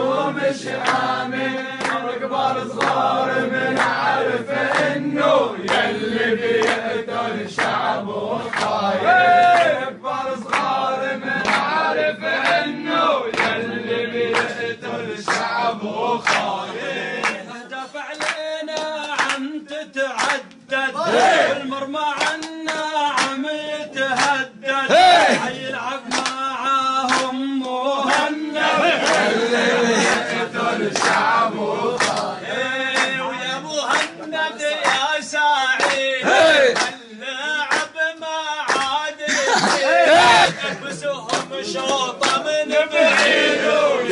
ومش عامل كبار صغار من عارف انه يلي بيقتل شعب وخاين كبار صغار من عارف انه يلي بيقتل شعب وخاين دافع علينا عم تتعدد المرمى عنا عم يتهدد حيلعب معاهم مهند يلي بيقتل شعب وخاين ويا مهند يا سعيد اللعب ما عاد يلبسهم شوطه من بعيد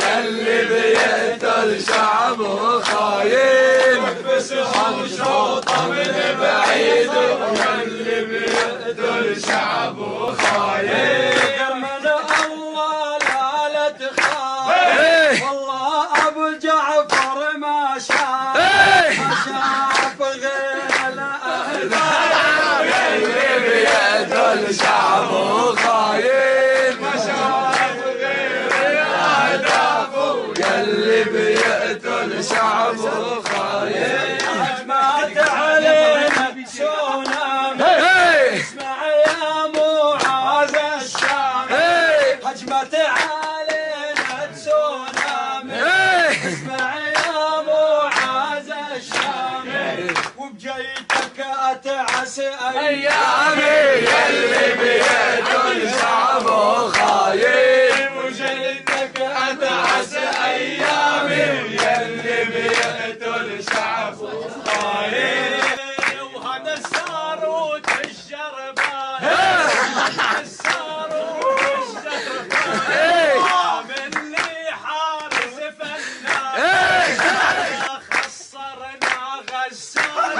يلي بيقتل شعب وخاين يلبسهم شوطه من بعيد يلي بيقتل شعب وخاين من الله لا تخاف والله ابو جعفر ما شاف غير الاهداف يلي بيقتل شعب وخاين ما شاف غير الاهداف يلي بيقتل شعب وخاين هجمات علينا بسونام اسمع يا معاذ الشام هجمت علينا تسونام اسمع يا معاذ الشام وبجيتك اتعس ايامي يلي بيقتل شعب وخاين وجيتك اتعس ايامي يلي بيقتل شعب وخاين وهذا الساروت الشربان الساروت الشربان من اللي حارس فنان خسرنا غسان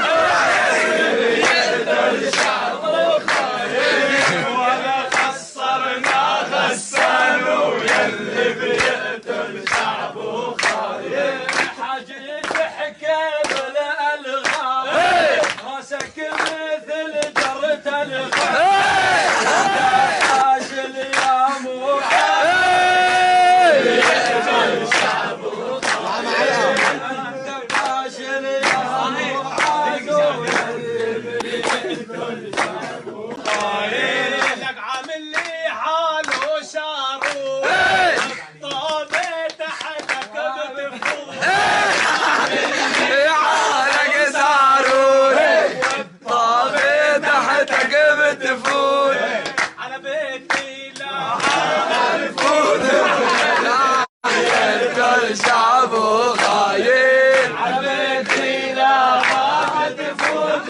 بيقتل شعب وخاين ولا خسرنا غسان ويلي بيقتل شعب وخاين حاجة تحكي بالالغام راسك مثل جرة الغام حاجل يا معاذ بيقتل شعب وخاين حاجل يا معاذ لك عامل لي حاله شارو طابت تحتك بتفوت يعالك سارون طابي تحتك بتفوت على بيتي لا تفوت يقتل شعب وخاين على بيتي لا ما تفوت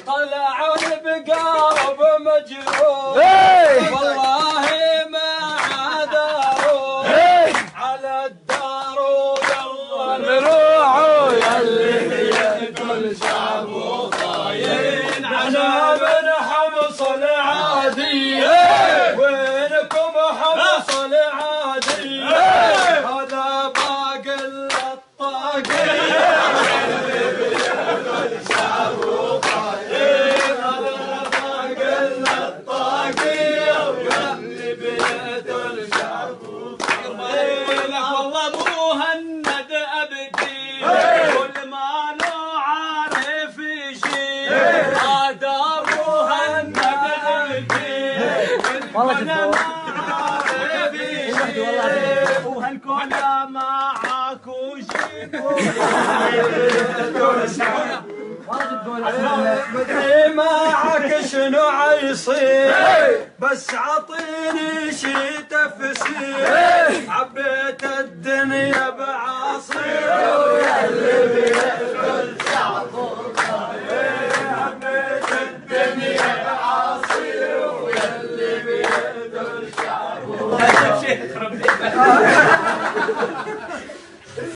طلعوا بقارب مجروح والله ما عداروا على الدار ويلا نروحوا يلي يقتل شعب وخاين انا من حمص العادية وينكم حمص العادية هذا باقي الطاقية والله مهند ابدي كل ما له عارف شيء هذا مهند ابدي وانا ما عارف شيء وهالكل معاكو شيء مدري معك شنو عيصير بس عطيني شي تفسير عبيت الدنيا بعصير